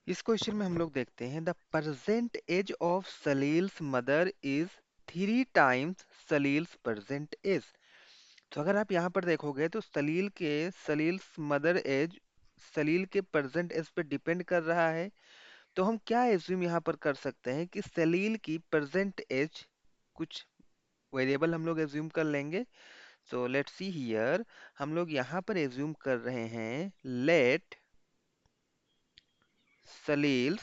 इस क्वेश्चन में हम लोग देखते हैं the present age of Salil's mother is 3 times Salil's present age. तो अगर आप यहाँ पर देखोगे तो सलील्स मदर एज सलील के प्रेजेंट एज पे डिपेंड कर रहा है। तो हम क्या एज्यूम यहाँ पर कर सकते हैं कि सलील की प्रेजेंट एज कुछ वेरिएबल हम लोग एज्यूम कर लेंगे। सो लेट्स सी हियर, हम लोग यहाँ पर एज्यूम कर रहे हैं let Salil's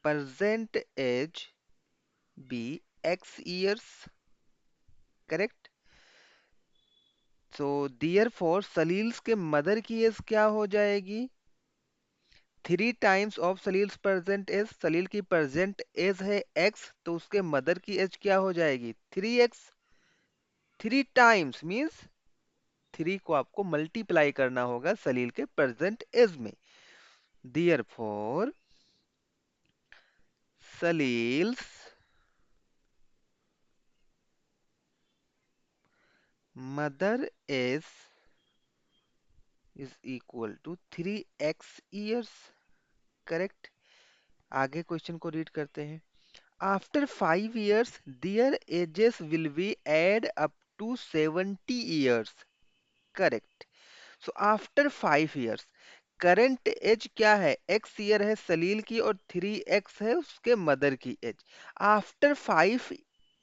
present age be x years, correct. So therefore Salil's के मदर की एज क्या हो जाएगी? 3 times of Salil's present age, Salil की प्रेजेंट एज है x, तो उसके मदर की एज क्या हो जाएगी? 3x। 3 टाइम्स मीन्स 3 को आपको मल्टीप्लाई करना होगा सलील के प्रेजेंट एज में। Therefore Salil's mother age is equal to 3x years, correct. आगे क्वेश्चन को रीड करते हैं। After 5 years their ages will be add up to 70 years, correct. So after 5 years current age क्या है? x ईयर है सलील की और 3x है उसके मदर की एज। आफ्टर 5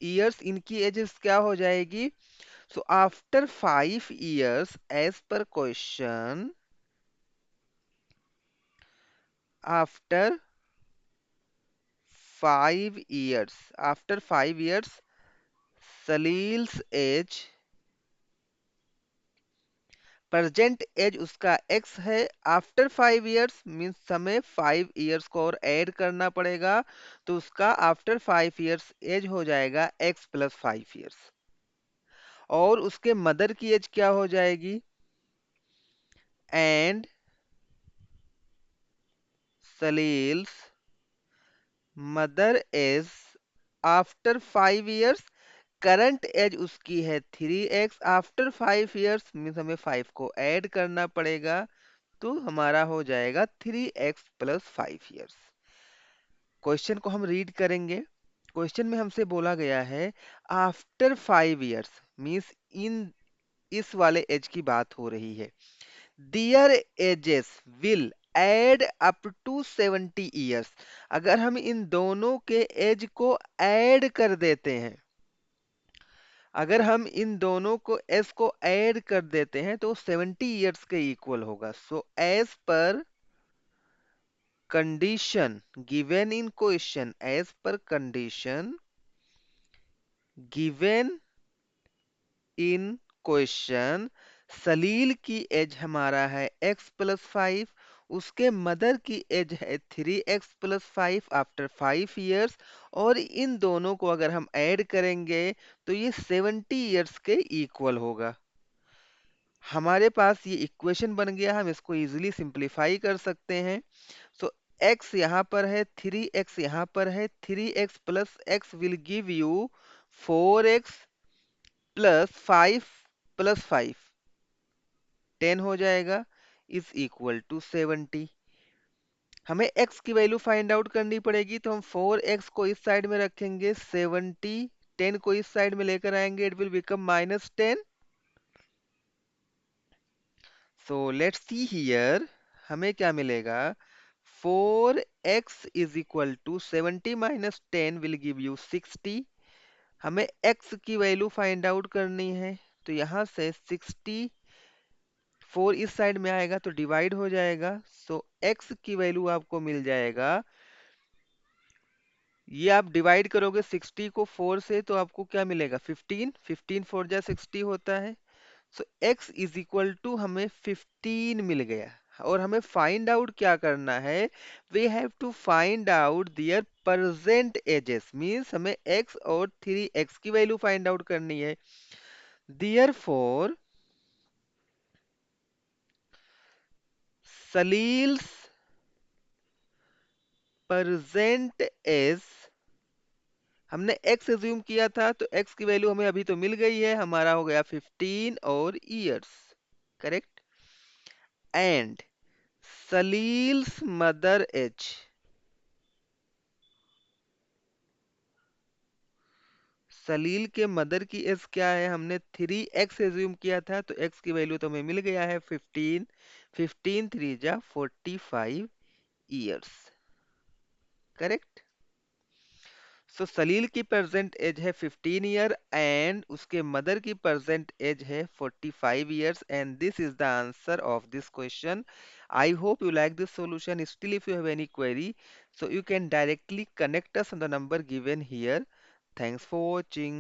years इनकी एजेस क्या हो जाएगी? सो आफ्टर 5 years एज पर question, after 5 years Salil's age, present age उसका x है। आफ्टर 5 years मीन्स हमें 5 years को और ऐड करना पड़ेगा, तो उसका आफ्टर 5 years एज हो जाएगा x प्लस 5 years। और उसके मदर की एज क्या हो जाएगी? And Salil's mother age after 5 years, current age उसकी है 3x, आफ्टर 5 years मीन्स हमें 5 को ऐड करना पड़ेगा, तो हमारा हो जाएगा 3x प्लस 5 years। क्वेश्चन को हम रीड करेंगे। क्वेश्चन में हमसे बोला गया है आफ्टर 5 years मीन्स इन इस वाले एज की बात हो रही है। Their ages will add up to 70 years। अगर हम इन दोनों के एज को ऐड कर देते हैं, अगर हम इन दोनों को एस को ऐड कर देते हैं तो 70 years के इक्वल होगा। So as per condition given in question, as per condition given in question, सलील की एज हमारा है x प्लस 5, उसके मदर की एज है 3x प्लस 5 आफ्टर 5 years, और इन दोनों को अगर हम ऐड करेंगे तो ये 70 years के इक्वल होगा। हमारे पास ये इक्वेशन बन गया, हम इसको इजीली सिंप्लीफाई कर सकते हैं। सो x यहाँ पर है, 3x यहाँ पर है, 3x plus x will give you 4x plus 5 plus 5 10 हो जाएगा, इज इक्वल टू 70। हमें x की वैल्यू फाइंड आउट करनी पड़ेगी, तो हम 4x को इस साइड में रखेंगे, 70 10 को इस साइड में लेकर आएंगे, it will become -10। So let's see here, हमें क्या मिलेगा? 4x is equal to 70 minus 10 will give you 60। हमें x की वैल्यू फाइंड आउट करनी है, तो यहाँ से 64 इस साइड में आएगा तो डिवाइड हो जाएगा। सो x की वैल्यू आपको मिल जाएगा, ये आप डिवाइड करोगे 60 को 4 से तो आपको क्या मिलेगा? 15, 15 4 जा 60 होता है। सो x इज इक्वल टू हमें 15 मिल गया। और हमें फाइंड आउट क्या करना है? We have to find out their present ages, means हमें x और 3x की वैल्यू फाइंड आउट करनी है। दियर फोर सलील्स प्रेजेंट एज, हमने x एज्यूम किया था तो x की वैल्यू हमें अभी तो मिल गई है, हमारा हो गया 15 और years, correct. And Salil's mother age, Salil के मदर की एज क्या है? हमने 3x एज्यूम किया था, तो x की वैल्यू तो हमें मिल गया है 15। 15 3 जा 45 ईयर्स। करेक्ट। सो सलील की प्रेजेंट एज है 15 ईयर एंड उसके मदर की प्रेजेंट एज है 45 years, and this is the answer of this question. I hope you like this solution. Still, if you have any query, so you can directly connect us on the number given here. Thanks for watching.